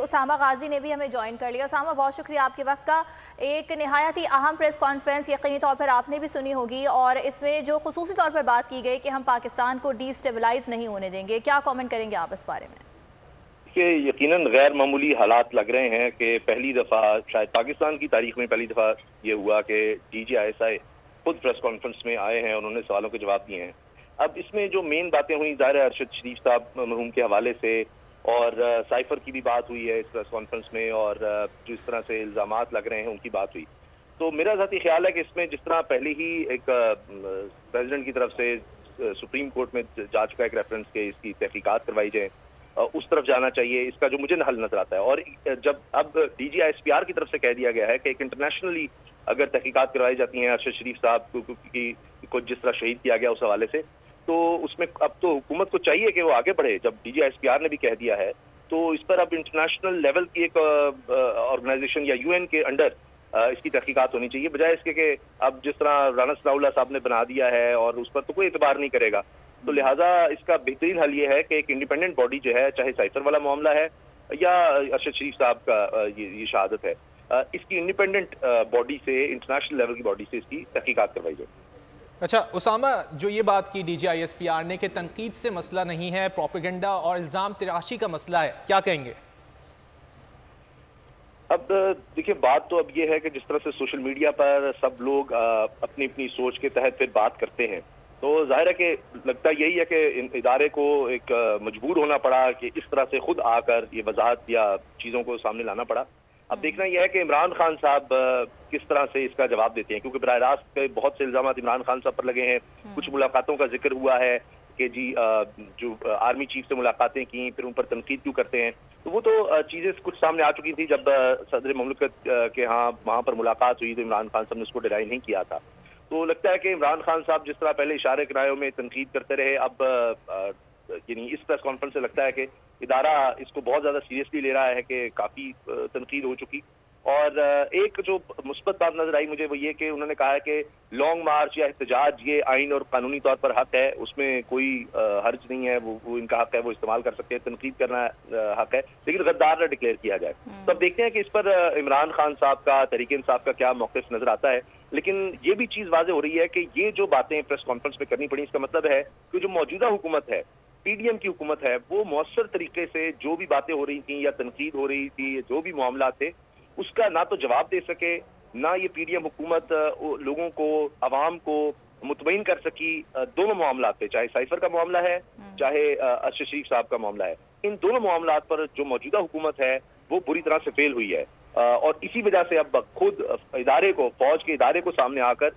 उसामा गाजी ने भी हमें ज्वाइन कर लिया। उसामा, बहुत शुक्रिया आपके वक्त का। एक नहायत ही अहम प्रेस कॉन्फ्रेंस यकीनी तौर पर आपने भी सुनी होगी, और इसमें जो खुसूसी तौर पर बात की गई कि हम पाकिस्तान को डिस्टेबलाइज नहीं होने देंगे, क्या कमेंट करेंगे आप इस बारे में? कि यकीनन गैर मामूली हालात लग रहे हैं कि पहली दफ़ा शायद पाकिस्तान की तारीख में पहली दफ़ा ये हुआ कि DGISI खुद प्रेस कॉन्फ्रेंस में आए हैं, उन्होंने सवालों के जवाब दिए हैं। अब इसमें जो मेन बातें हुई, ज़ाहिर है अरशद शरीफ साहब मरहूम के हवाले से, और साइफर की भी बात हुई है इस प्रेस कॉन्फ्रेंस में, और जिस तरह से इल्ज़ामात लग रहे हैं उनकी बात हुई। तो मेरा ज़ाती ख्याल है कि इसमें जिस तरह पहले ही एक प्रेसिडेंट की तरफ से सुप्रीम कोर्ट में जा चुका एक रेफरेंस के इसकी तहकीकात करवाई जाए, उस तरफ जाना चाहिए, इसका जो मुझे हल नजर आता है। और जब अब DGISPR की तरफ से कह दिया गया है कि एक इंटरनेशनली अगर तहकीकात करवाई जाती हैं अरशद शरीफ साहब को जिस तरह शहीद किया गया उस हवाले से, तो उसमें अब तो हुकूमत को चाहिए कि वो आगे बढ़े। जब DGISPR ने भी कह दिया है तो इस पर अब इंटरनेशनल लेवल की एक ऑर्गेनाइजेशन या UN के अंडर इसकी तहकीकात होनी चाहिए, बजाय इसके कि अब जिस तरह राना सनाउल्लाह साहब ने बना दिया है और उस पर तो कोई एतबार नहीं करेगा। तो लिहाजा इसका बेहतरीन हल ये है कि एक इंडिपेंडेंट बॉडी जो है, चाहे साइफर वाला मामला है या अरशद शरीफ साहब का ये शहादत है, इसकी इंडिपेंडेंट बॉडी से, इंटरनेशनल लेवल की बॉडी से इसकी तहकीकात करवाई जाए। अच्छा उसामा, जो ये बात की DGISPR ने कि तनकीद से मसला नहीं है, प्रोपेगेंडा और इल्ज़ाम तराशी का मसला है, क्या कहेंगे? अब देखिए, बात तो अब ये है कि जिस तरह से सोशल मीडिया पर सब लोग अपनी अपनी सोच के तहत फिर बात करते हैं, तो जाहिर है कि लगता यही है कि इदारे को एक मजबूर होना पड़ा कि इस तरह से खुद आकर ये वजाहत या चीज़ों को सामने लाना पड़ा। अब देखना यह है कि इमरान खान साहब किस तरह से इसका जवाब देते हैं, क्योंकि बराह रास्त बहुत से इल्जाम इमरान खान साहब पर लगे हैं। कुछ मुलाकातों का जिक्र हुआ है कि जी जो आर्मी चीफ से मुलाकातें की, फिर उन पर तनकीद क्यों करते हैं, तो वो तो चीज़ें कुछ सामने आ चुकी थी जब सदर मुमलिकत के यहाँ वहाँ पर मुलाकात हुई तो इमरान खान साहब ने उसको डिनाई नहीं किया था। तो लगता है कि इमरान खान साहब जिस तरह पहले इशारे किनारों में तनकीद करते रहे, अब यानी इस प्रेस कॉन्फ्रेंस से लगता है कि इदारा इसको बहुत ज़्यादा सीरियसली ले रहा है कि काफ़ी तनकीद हो चुकी। और एक जो मुस्बत बात नजर आई मुझे वो ये कि उन्होंने कहा है कि लॉन्ग मार्च या एहतजाज ये आइन और कानूनी तौर पर हक है, उसमें कोई हर्ज नहीं है, वो इनका हक है, वो इस्तेमाल कर सकते हैं, तनकीद करना हक है, लेकिन गद्दार न डिक्लेयर किया जाए। तो अब देखते हैं कि इस पर इमरान खान साहब का, तहरीक इंसाफ का क्या मौक़िफ़ नजर आता है। लेकिन ये भी चीज़ वाज़ेह हो रही है कि ये जो बातें प्रेस कॉन्फ्रेंस में करनी पड़ी, इसका मतलब है कि जो मौजूदा हुकूमत है, PDM की हुकूमत है, वो मौसर तरीके से जो भी बातें हो रही थी या तनकीद हो रही थी, जो भी मामला थे, उसका ना तो जवाब दे सके, ना ये PDM हुकूमत लोगों को, अवाम को मुतमईन कर सकी दोनों मामला पे, चाहे साइफर का मामला है, चाहे अरशद शरीफ साहब का मामला है। इन दोनों मामला पर जो मौजूदा हुकूमत है वो बुरी तरह से फेल हुई है, और इसी वजह से अब खुद इदारे को, फौज के इदारे को सामने आकर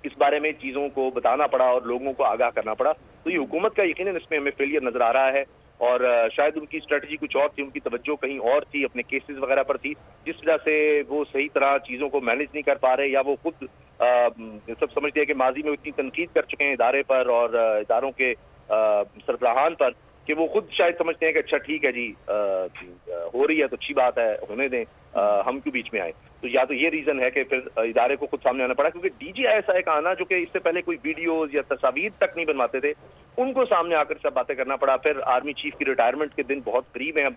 इस बारे में चीज़ों को बताना पड़ा और लोगों को आगाह करना पड़ा। तो ये हुकूमत का यकीनन इसमें हमें फेलियर नजर आ रहा है, और शायद उनकी स्ट्रेटजी कुछ और थी, उनकी तवज्जो कहीं और थी, अपने केसेस वगैरह पर थी, जिस वजह से वो सही तरह चीज़ों को मैनेज नहीं कर पा रहे, या वो खुद सब समझते हैं कि माजी में इतनी तनकीद कर चुके हैं इदारे पर और इदारों के सरबराहान पर कि वो खुद शायद समझते हैं कि अच्छा ठीक है जी, हो रही है तो अच्छी बात है, होने दें, हम क्यों बीच में आए। तो या तो ये रीजन है कि फिर इदारे को खुद सामने आना पड़ा, क्योंकि DGISI का आना, जो कि इससे पहले कोई वीडियोज या तस्वीर तक नहीं बनवाते थे, उनको सामने आकर सब बातें करना पड़ा। फिर आर्मी चीफ की रिटायरमेंट के दिन बहुत करीब है,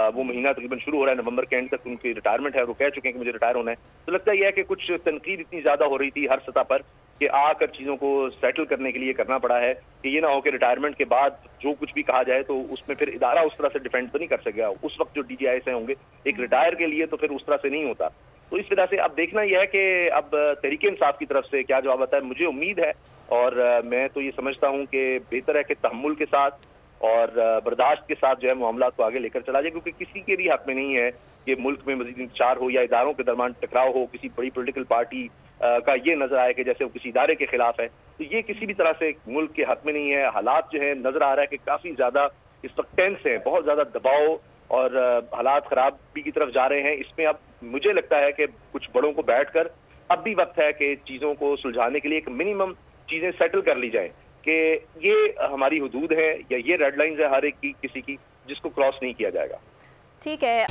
वो महीना तकरीबन शुरू हो रहा है, नवंबर के एंड तक उनकी रिटायरमेंट है, वो कह चुके हैं कि मुझे रिटायर होना है। तो लगता यह है कि कुछ तनकीद इतनी ज्यादा हो रही थी हर सतह पर कि आकर चीजों को सेटल करने के लिए करना पड़ा है, कि ये ना हो कि रिटायरमेंट के बाद जो कुछ भी कहा जाए तो उसमें फिर इदारा उस तरह से डिफेंड तो नहीं कर सकेगा। उस वक्त जो DGISI होंगे एक रिटायर के लिए, तो फिर उस तरह से नहीं होता। तो इस वजह से अब देखना यह है कि अब तहरीक इंसाफ की तरफ से क्या जवाब आता है। मुझे उम्मीद है, और मैं तो ये समझता हूँ कि बेहतर है कि तहम्मुल के साथ और बर्दाश्त के साथ जो है मामला को आगे लेकर चला जाए, क्योंकि किसी के भी हक में नहीं है कि मुल्क में मजीद इंतशार हो या इदारों के दरमियान टकराव हो, किसी बड़ी पोलिटिकल पार्टी का ये नजर आए कि जैसे वो किसी इदारे के खिलाफ है, तो ये किसी भी तरह से मुल्क के हक में नहीं है। हालात जो है नजर आ रहा है कि काफी ज्यादा इस वक्त टेंस है, बहुत ज्यादा दबाव और हालात खराबी की तरफ जा रहे हैं। इसमें अब मुझे लगता है कि कुछ बड़ों को बैठकर अब भी वक्त है कि चीजों को सुलझाने के लिए एक मिनिमम चीजें सेटल कर ली जाएं, कि ये हमारी हुदूद है या ये रेड लाइंस है हर एक की, किसी की, जिसको क्रॉस नहीं किया जाएगा। ठीक है,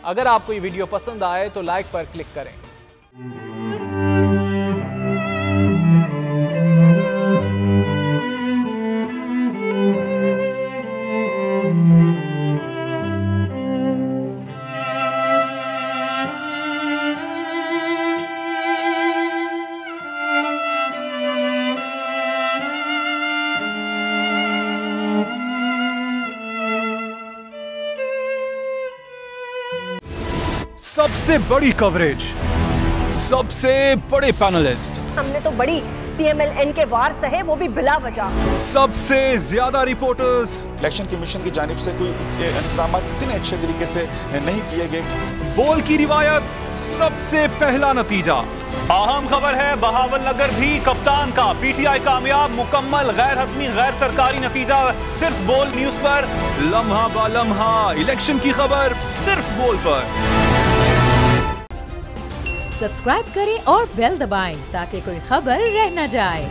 अगर आपको ये वीडियो पसंद आए तो लाइक पर क्लिक करें। सबसे बड़ी कवरेज, सबसे बड़े पैनलिस्ट, हमने तो बड़ी PMLN के वार सहे, वो भी बिला वजह। सबसे ज्यादा रिपोर्टर्स। इलेक्शन कमीशन की जानिब से कोई इंतजाम इतने अच्छे तरीके से नहीं किए गए। बोल की रिवायत, सबसे पहला नतीजा। अहम खबर है बहावल नगर भी कप्तान का, PTI कामयाब, मुकम्मल गैर हतमी गैर सरकारी नतीजा सिर्फ बोल न्यूज पर। लम्हा बा लम्हा इलेक्शन की खबर सिर्फ बोल पर। सब्सक्राइब करें और बेल दबाएं ताकि कोई खबर रह न जाए।